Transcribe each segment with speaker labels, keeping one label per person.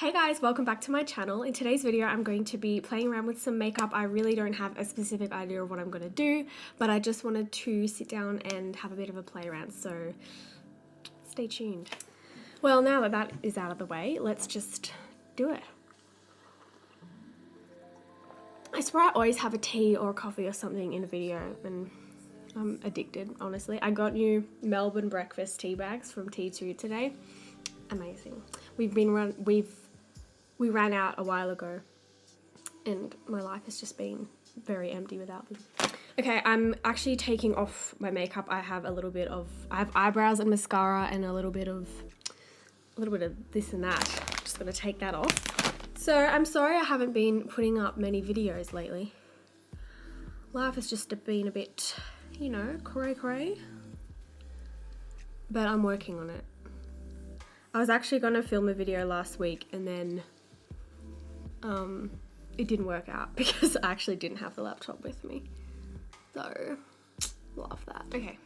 Speaker 1: Hey guys, welcome back to my channel. In today's video, I'm going to be playing around with some makeup. I really don't have a specific idea of what I'm going to do, but I just wanted to sit down and have a bit of a play around, so stay tuned. Well, now that that is out of the way, let's just do it. I swear I always have a tea or a coffee or something in a video, and I'm addicted, honestly. I got new Melbourne breakfast tea bags from T2 today. Amazing. We ran out a while ago, and my life has just been very empty without them. Okay, I'm actually taking off my makeup. I have eyebrows and mascara and a little bit of this and that. I'm just gonna take that off. So I'm sorry I haven't been putting up many videos lately. Life has just been a bit, you know, cray, but I'm working on it. I was actually gonna film a video last week and then it didn't work out because I actually didn't have the laptop with me. So, love that. Okay,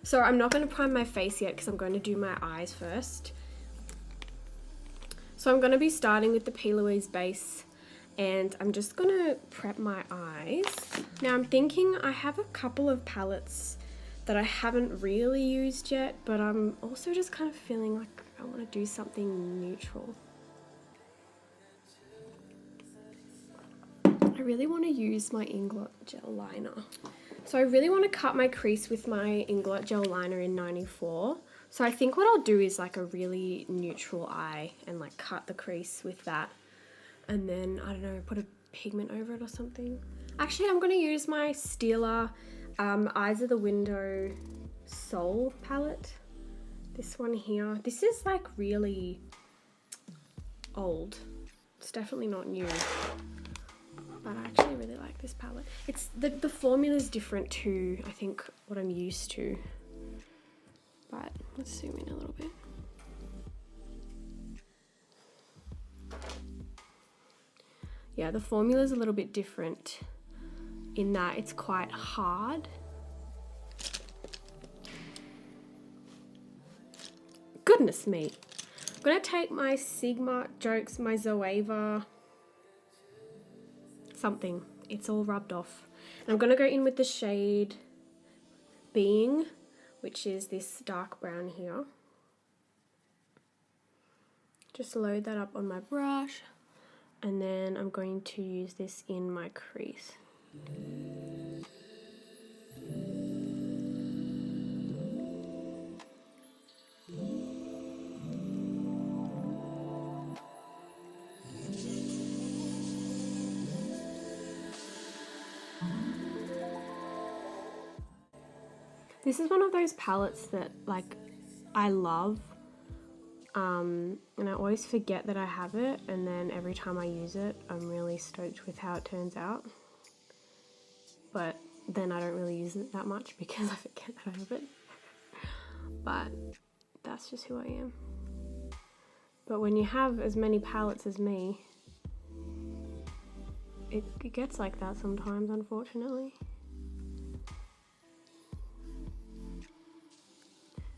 Speaker 1: so I'm not going to prime my face yet because I'm going to do my eyes first. So I'm going to be starting with the P. Louise base, and I'm just going to prep my eyes. Now I'm thinking I have a couple of palettes that I haven't really used yet, but I'm also just kind of feeling like I want to do something neutral. I really want to use my Inglot gel liner. So I really want to cut my crease with my Inglot gel liner in 94. So I think what I'll do is like a really neutral eye and like cut the crease with that. And then, I don't know, put a pigment over it or something. Actually, I'm going to use my Stila Eyes of the Window Soul palette. This one here. This is like really old. It's definitely not new. But I actually really like this palette. It's the formula is different to, I think, what I'm used to. But let's zoom in a little bit. Yeah, the formula is a little bit different in that it's quite hard. Goodness me. I'm gonna take my Sigma Jokes, my Zoeva something. It's all rubbed off. And I'm gonna go in with the shade Being, which is this dark brown here. Just load that up on my brush, and then I'm going to use this in my crease. This is one of those palettes that like I love, and I always forget that I have it, and then every time I use it I'm really stoked with how it turns out, but then I don't really use it that much because I forget that I have it. But that's just who I am. But when you have as many palettes as me, it gets like that sometimes, unfortunately.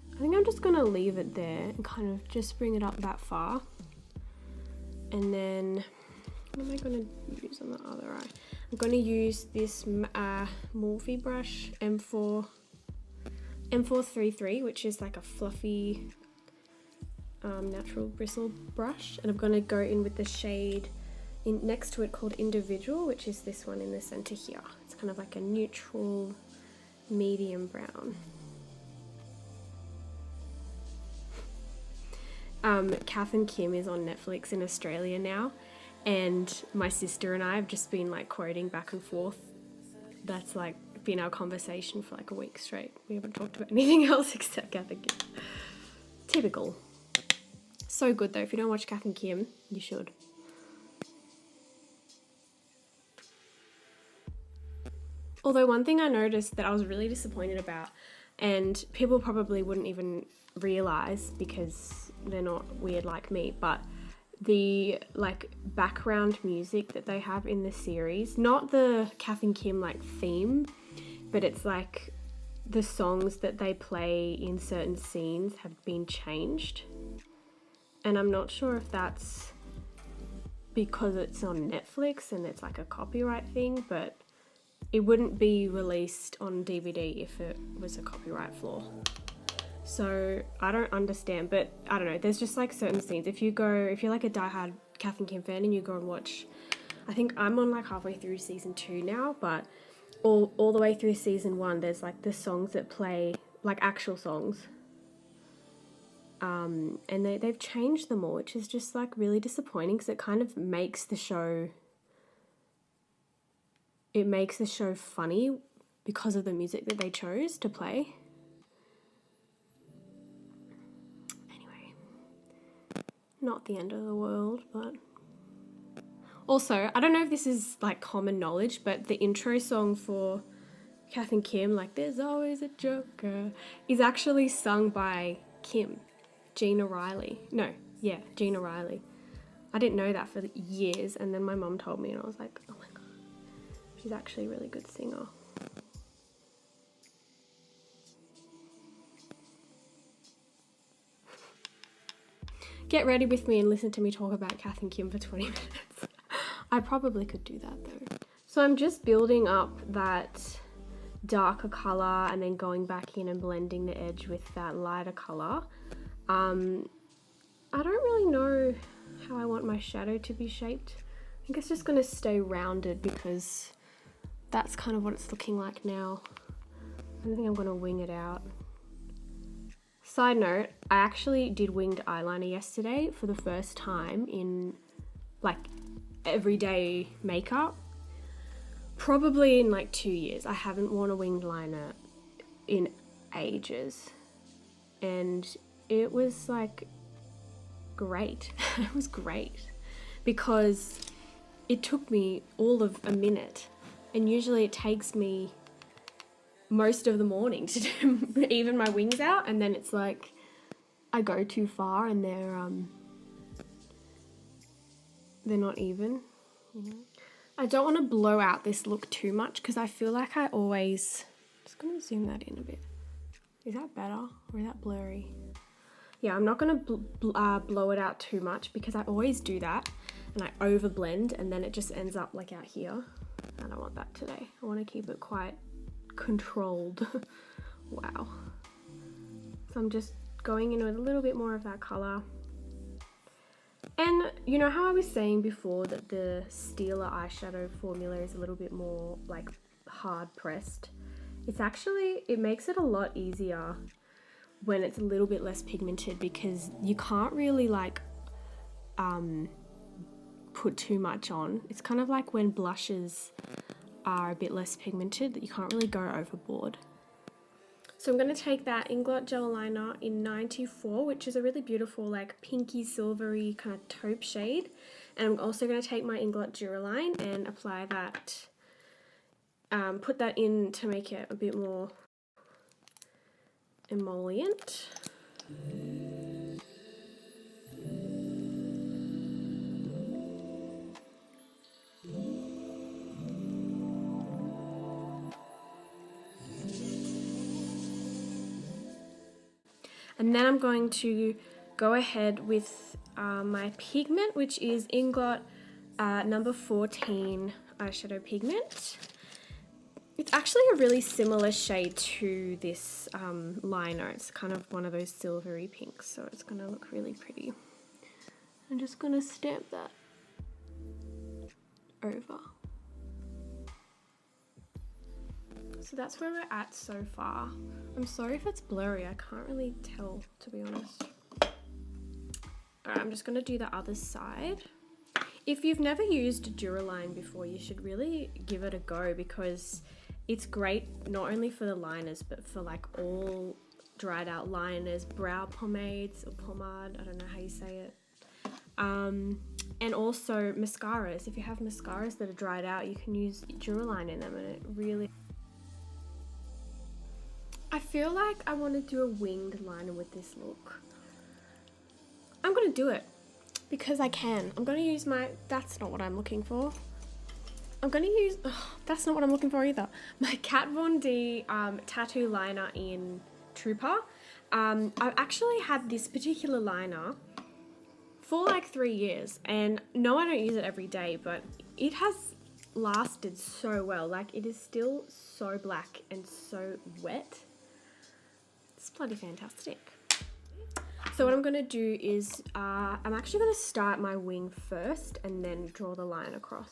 Speaker 1: I think I'm just gonna leave it there and kind of just bring it up that far. And then, what am I gonna use on the other eye? I'm gonna use this Morphe brush, M433, which is like a fluffy natural bristle brush. And I'm gonna go in with the shade next to it called Individual, which is this one in the center here. It's kind of like a neutral medium brown. Kath Kim is on Netflix in Australia now, and my sister and I have just been like quoting back and forth. That's like been our conversation for like a week straight. We haven't talked about anything else except Kath Kim. Typical. So good though. If you don't watch Kath Kim, you should. Although one thing I noticed that I was really disappointed about, and people probably wouldn't even realize because they're not weird like me, but the like background music that they have in the series, not the Kath Kim like theme, but it's like the songs that they play in certain scenes have been changed. And I'm not sure if that's because it's on Netflix and it's like a copyright thing, but it wouldn't be released on DVD if it was a copyright flaw. So I don't understand, but I don't know, there's just like certain scenes. If you're like a diehard Kath Kim fan and you go and watch, I think I'm on like halfway through season 2 now, but all the way through season 1, there's like the songs that play, like actual songs. And they've changed them all, which is just like really disappointing because it kind of makes the show, funny because of the music that they chose to play. Anyway, not the end of the world, but also, I don't know if this is like common knowledge, but the intro song for Kath and Kim, like "There's Always a Joker," is actually sung by Kim. Gina Riley. Gina Riley. I didn't know that for years, and then my mum told me and I was like, oh my god, she's actually a really good singer. Get ready with me and listen to me talk about Kath and Kim for 20 minutes. I probably could do that though. So I'm just building up that darker colour and then going back in and blending the edge with that lighter colour. I don't really know how I want my shadow to be shaped. I think it's just going to stay rounded because that's kind of what it's looking like now. I don't think I'm going to wing it out. Side note, I actually did winged eyeliner yesterday for the first time in like everyday makeup. Probably in like 2 years. I haven't worn a winged liner in ages. And it was like great. It was great because it took me all of a minute, and usually it takes me most of the morning to do even my wings out, and then it's like I go too far and they're not even, you know. I don't want to blow out this look too much because I feel like I always, just gonna zoom that in a bit. Is that better or is that blurry? Yeah, I'm not going to blow it out too much because I always do that and I over blend and then it just ends up like out here. I don't want that today. I want to keep it quite controlled. Wow. So I'm just going in with a little bit more of that colour. And you know how I was saying before that the Steeler eyeshadow formula is a little bit more like hard pressed? It's actually, it makes it a lot easier when it's a little bit less pigmented because you can't really like put too much on. It's kind of like when blushes are a bit less pigmented that you can't really go overboard. So I'm going to take that Inglot gel liner in 94, which is a really beautiful like pinky silvery kind of taupe shade, and I'm also going to take my Inglot Duraline and apply that, put that in to make it a bit more emollient. And then I'm going to go ahead with my pigment, which is Inglot number 14 eyeshadow pigment. It's actually a really similar shade to this liner. It's kind of one of those silvery pinks, so it's going to look really pretty. I'm just going to stamp that over. So that's where we're at so far. I'm sorry if it's blurry, I can't really tell, to be honest. Alright, I'm just going to do the other side. If you've never used Duraline before, you should really give it a go because it's great not only for the liners, but for like all dried out liners, brow pomades or pomade, I don't know how you say it. And also mascaras. If you have mascaras that are dried out, you can use Duraline in them and it really... I feel like I want to do a winged liner with this look. I'm going to do it because I can. I'm going to use my... That's not what I'm looking for. I'm going to use... Oh, that's not what I'm looking for either. My Kat Von D tattoo liner in Trooper. I've actually had this particular liner for like 3 years, and no, I don't use it every day, but it has lasted so well. Like, it is still so black and so wet. It's bloody fantastic. So what I'm going to do is I'm actually going to start my wing first and then draw the line across.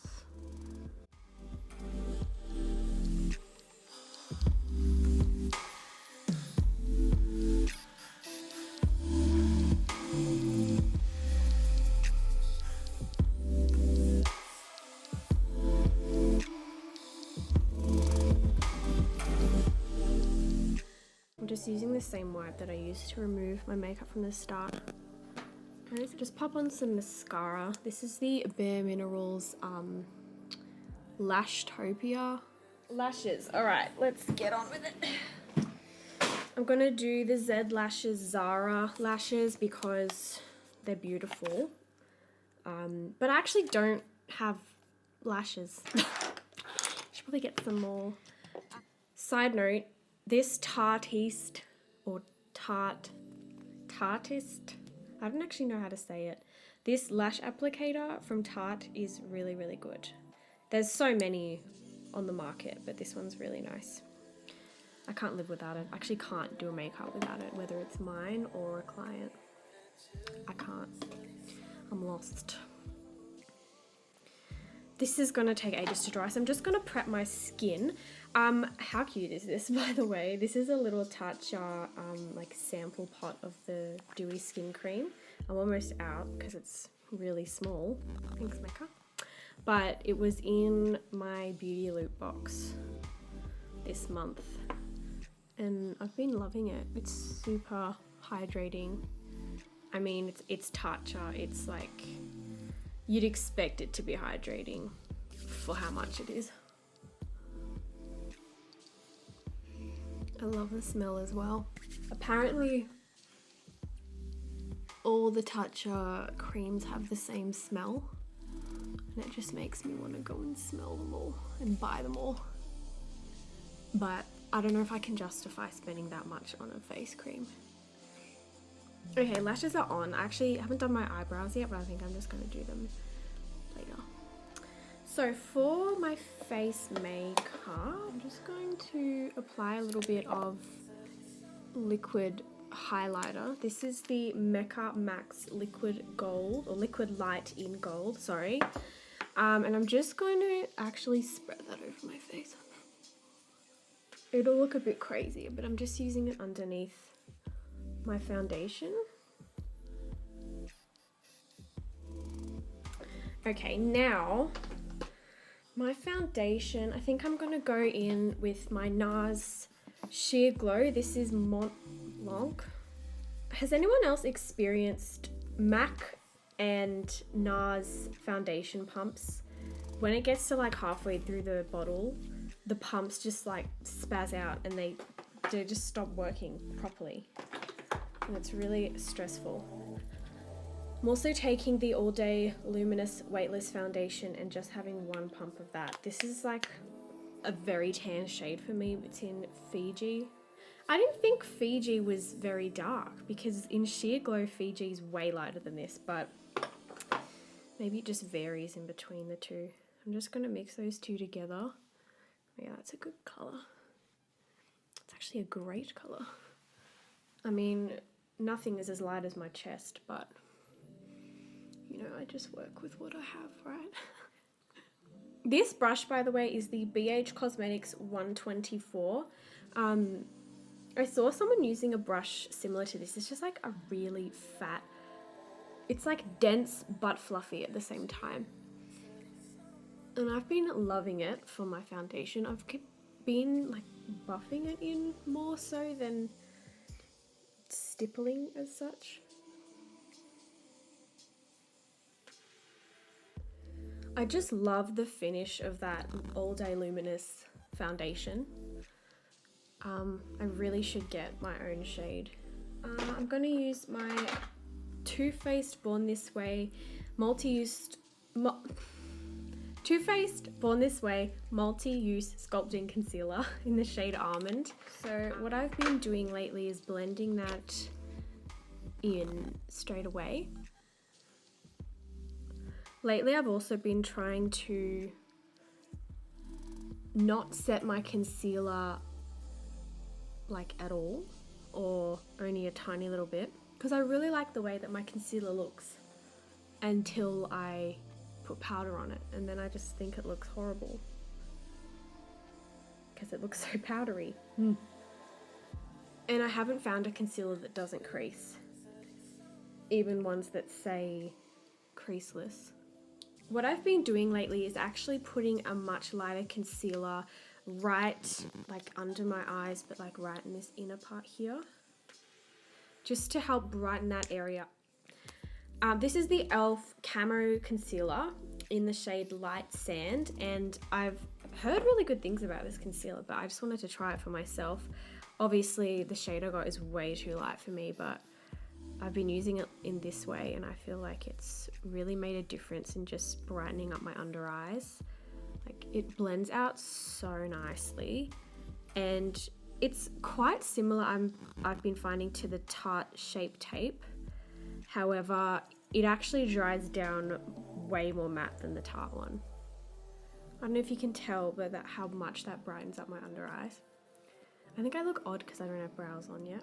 Speaker 1: I'm just using the same wipe that I used to remove my makeup from the start. Okay, so just pop on some mascara. This is the Bare Minerals Lashtopia lashes. All right, let's get on with it. I'm gonna do the Z Lashes Zara lashes because they're beautiful. But I actually don't have lashes. Should probably get some more. Side note, this Tartiste, or Tartist, I don't actually know how to say it. This lash applicator from Tarte is really, really good. There's so many on the market, but this one's really nice. I can't live without it. I actually can't do a makeup without it, whether it's mine or a client. I can't. I'm lost. This is going to take ages to dry, so I'm just going to prep my skin. How cute is this, by the way? This is a little Tatcha like sample pot of the Dewy Skin Cream. I'm almost out because it's really small. Thanks, Mecca. But it was in my Beauty Loop box this month, and I've been loving it. It's super hydrating. I mean, it's Tatcha. It's like, you'd expect it to be hydrating for how much it is. I love the smell as well. Apparently, all the Tatcha creams have the same smell, and it just makes me want to go and smell them all and buy them all. But I don't know if I can justify spending that much on a face cream. Okay, lashes are on. I actually haven't done my eyebrows yet, but I think I'm just going to do them later. So for my face makeup, I'm just going to apply a little bit of liquid highlighter. This is the Mecca Max Liquid Gold, or Liquid Light in Gold, sorry. And I'm just going to actually spread that over my face. It'll look a bit crazy, but I'm just using it underneath my foundation. Okay, now my foundation, I think I'm gonna go in with my NARS Sheer Glow. This is Mont Blanc. Has anyone else experienced MAC and NARS foundation pumps? When it gets to like halfway through the bottle, the pumps just like spaz out and they just stop working properly. And it's really stressful. I'm also taking the All Day Luminous Weightless Foundation and just having one pump of that. This is like a very tan shade for me. It's in Fiji. I didn't think Fiji was very dark because in Sheer Glow, Fiji is way lighter than this, but maybe it just varies in between the two. I'm just going to mix those two together. Yeah, that's a good colour. It's actually a great colour. I mean, nothing is as light as my chest, but you know, I just work with what I have, right? This brush, by the way, is the BH Cosmetics 124. I saw someone using a brush similar to this. It's just like a really fat, it's like dense but fluffy at the same time. And I've been loving it for my foundation. I've been like buffing it in more so than stippling as such. I just love the finish of that All Day Luminous foundation. I really should get my own shade. I'm going to use my Too Faced Born This Way multi-use sculpting concealer in the shade Almond. So what I've been doing lately is blending that in straight away. Lately I've also been trying to not set my concealer like at all, or only a tiny little bit, because I really like the way that my concealer looks until I put powder on it, and then I just think it looks horrible because it looks so powdery. And I haven't found a concealer that doesn't crease, even ones that say creaseless. What I've been doing lately is actually putting a much lighter concealer right like under my eyes, but like right in this inner part here, just to help brighten that area. This is the e.l.f. Camo Concealer in the shade Light Sand, and I've heard really good things about this concealer, but I just wanted to try it for myself. Obviously the shade I got is way too light for me, but I've been using it in this way and I feel like it's really made a difference in just brightening up my under eyes. Like, it blends out so nicely, and it's quite similar, I've been finding, to the Tarte Shape Tape. However, it actually dries down way more matte than the Tarte one. I don't know if you can tell, but how much that brightens up my under eyes. I think I look odd because I don't have brows on yet.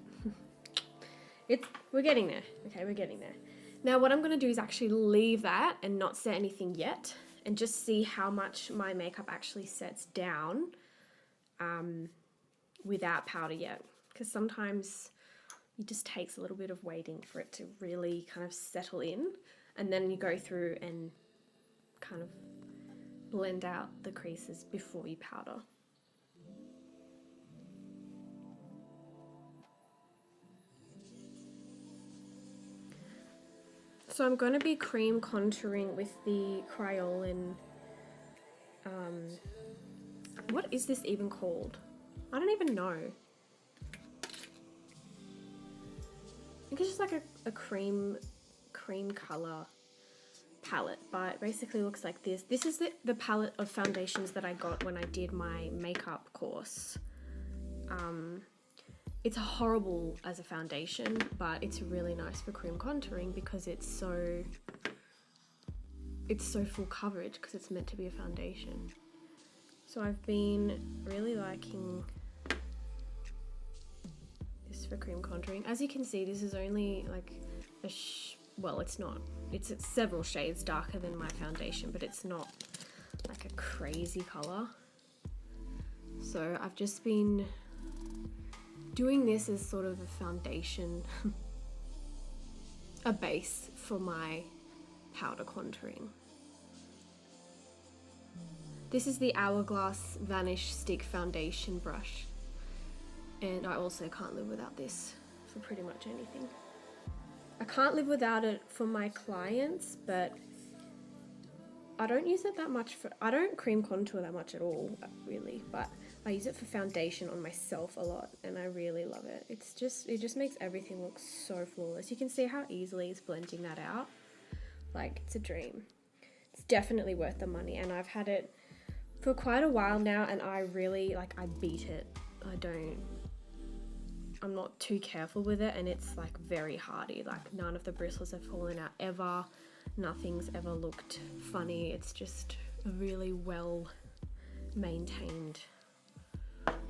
Speaker 1: We're getting there. Okay, we're getting there. Now what I'm going to do is actually leave that and not set anything yet, and just see how much my makeup actually sets down without powder yet. Because sometimes it just takes a little bit of waiting for it to really kind of settle in, and then you go through and kind of blend out the creases before you powder. So I'm going to be cream contouring with the Kryolan, what is this even called? I don't even know. I think it's just like a cream color palette, but it basically looks like this. This is the palette of foundations that I got when I did my makeup course. It's horrible as a foundation, but it's really nice for cream contouring because it's so full coverage because it's meant to be a foundation. So I've been really liking this for cream contouring. As you can see, this is only like well, it's not. It's several shades darker than my foundation, but it's not like a crazy color. So I've just been doing this as sort of a foundation, a base for my powder contouring. This is the Hourglass Vanish Stick Foundation brush, and I also can't live without this for pretty much anything. I can't live without it for my clients, but I don't use it that much I don't cream contour that much at all, really, but I use it for foundation on myself a lot, and I really love it. It just makes everything look so flawless. You can see how easily it's blending that out. Like, it's a dream. It's definitely worth the money, and I've had it for quite a while now, and I really, like, I beat it. I'm not too careful with it, and it's like very hardy. Like, none of the bristles have fallen out ever. Nothing's ever looked funny. It's just a really well maintained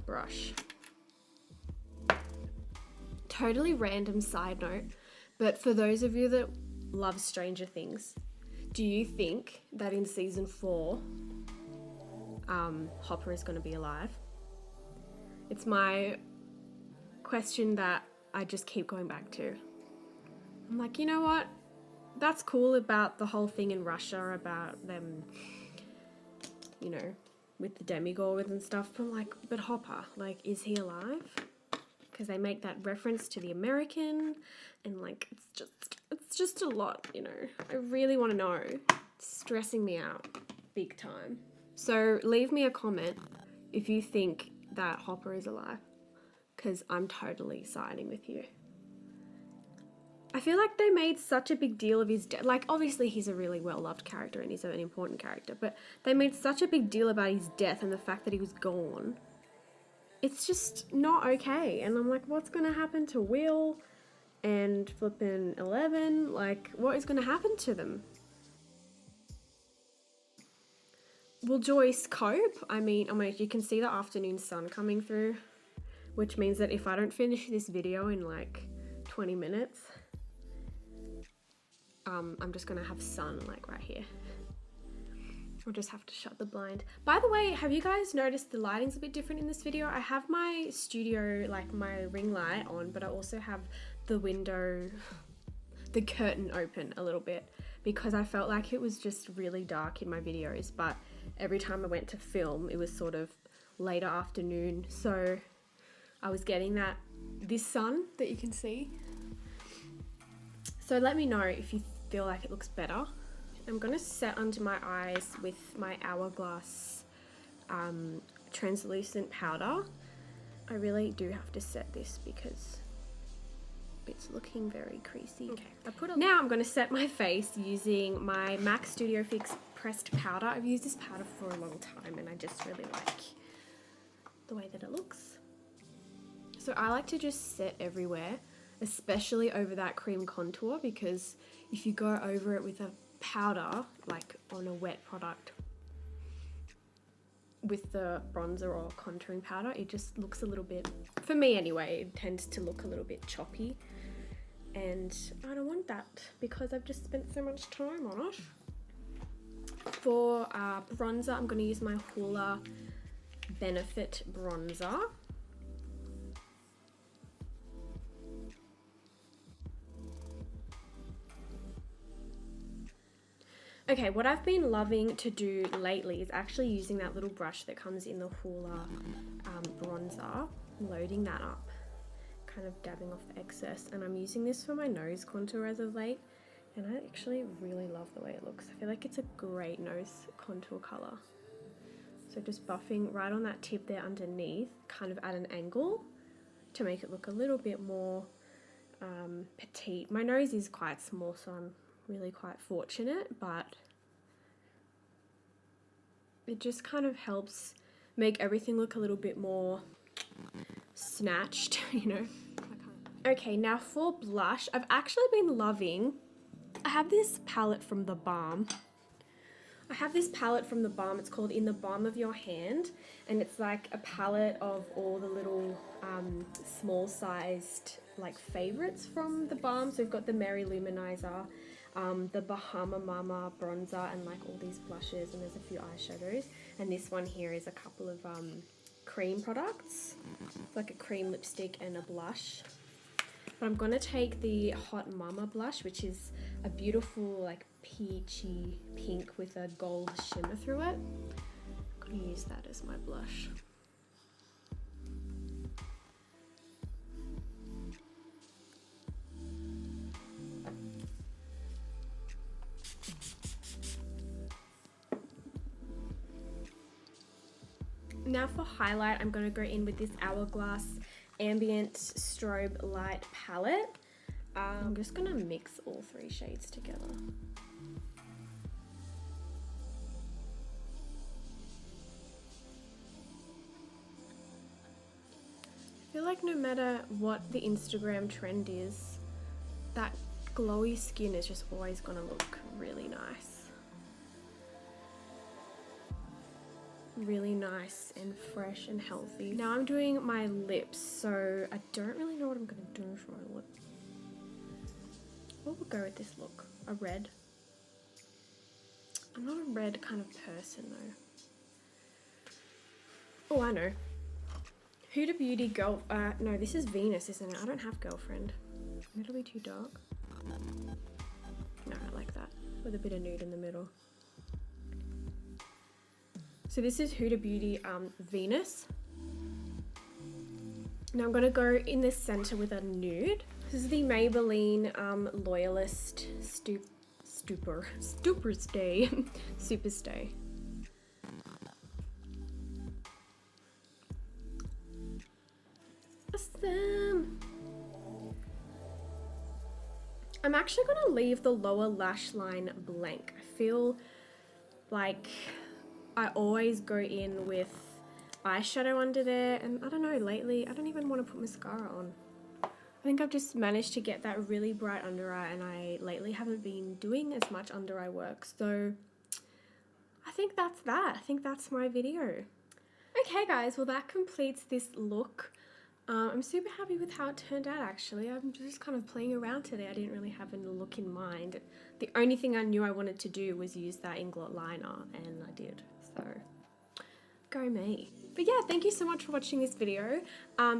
Speaker 1: brush. Totally random side note, but for those of you that love Stranger Things, do you think that in season 4 Hopper is going to be alive? It's my question that I just keep going back to. I'm like, you know what? That's cool about the whole thing in Russia about them, you know, with the demigorgons and stuff. But I'm like, but Hopper, like, is he alive? Because they make that reference to the American, and like, it's just a lot, you know. I really want to know. It's stressing me out big time. So leave me a comment if you think that Hopper is alive, because I'm totally siding with you. I feel like they made such a big deal of his death. Like, obviously he's a really well-loved character and he's an important character, but they made such a big deal about his death and the fact that he was gone. It's just not okay. And I'm like, what's going to happen to Will and flippin' 11? Like, what is going to happen to them? will Joyce cope? I mean, you can see the afternoon sun coming through, which means that if I don't finish this video in like 20 minutes, I'm just gonna have sun like right here. I'll just have to shut the blind. By the way, have you guys noticed the lighting's a bit different in this video? I have my studio, like my ring light on, but I also have the window, the curtain open a little bit because I felt like it was just really dark in my videos, but every time I went to film, it was sort of later afternoon. So I was getting this sun that you can see. So let me know if you feel like it looks better. I'm going to set under my eyes with my Hourglass translucent powder. I really do have to set this because it's looking very creasy. Okay. Now I'm going to set my face using my MAC Studio Fix pressed powder. I've used this powder for a long time and I just really like the way that it looks. So I like to just set everywhere, especially over that cream contour, because if you go over it with a powder, like on a wet product with the bronzer or contouring powder, it just looks a little bit, for me anyway, it tends to look a little bit choppy, and I don't want that because I've just spent so much time on it. For bronzer, I'm going to use my Hoola Benefit bronzer. Okay, what I've been loving to do lately is actually using that little brush that comes in the Hoola bronzer, loading that up, kind of dabbing off the excess, and I'm using this for my nose contour as of late, and I actually really love the way it looks. I feel like it's a great nose contour color. So just buffing right on that tip there underneath, kind of at an angle to make it look a little bit more petite. My nose is quite small, so I'm really quite fortunate, but it just kind of helps make everything look a little bit more snatched, you know. Okay, now for blush, I've actually been loving, I have this palette from The Balm. It's called In the Balm of Your Hand, and it's like a palette of all the little small sized like favorites from The Balm. So we've got the Merry Luminizer, the Bahama Mama bronzer, and like all these blushes, and there's a few eyeshadows, and this one here is a couple of cream products. It's like a cream lipstick and a blush. But I'm gonna take the Hot Mama blush, which is a beautiful like peachy pink with a gold shimmer through it. I'm gonna use that as my blush. Now for highlight, I'm going to go in with this Hourglass Ambient Strobe Light palette. I'm just going to mix all three shades together. I feel like no matter what the Instagram trend is, that glowy skin is just always going to look really nice. Really nice and fresh and healthy. Now I'm doing my lips, so I don't really know what I'm going to do for my lip. What would go with this look? A red? I'm not a red kind of person though. Oh, I know. Huda Beauty Girl... no, this is Venus, isn't it? I don't have Girlfriend. It'll be too dark. No, I like that. With a bit of nude in the middle. So this is Huda Beauty Venus. Now I'm going to go in the center with a nude. This is the Maybelline Loyalist Super Stay. Super Stay. Awesome. I'm actually going to leave the lower lash line blank. I feel like I always go in with eyeshadow under there, and I don't know, lately I don't even want to put mascara on. I think I've just managed to get that really bright under eye, and I lately haven't been doing as much under eye work, so I I think that's that. I think that's my video. Okay guys, well that completes this look. I'm super happy with how it turned out actually. I'm just kind of playing around today. I didn't really have a look in mind. The only thing I knew I wanted to do was use that Inglot liner, and I did. So, go me. But yeah, thank you so much for watching this video.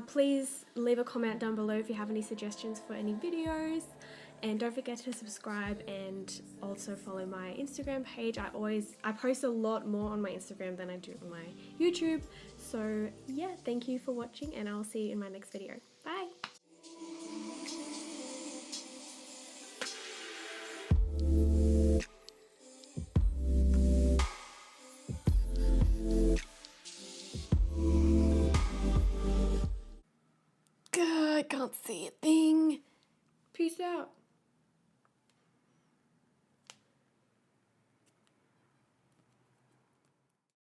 Speaker 1: Please leave a comment down below if you have any suggestions for any videos. And don't forget to subscribe and also follow my Instagram page. I post a lot more on my Instagram than I do on my YouTube. So yeah, thank you for watching and I'll see you in my next video. Bye! I can't see it.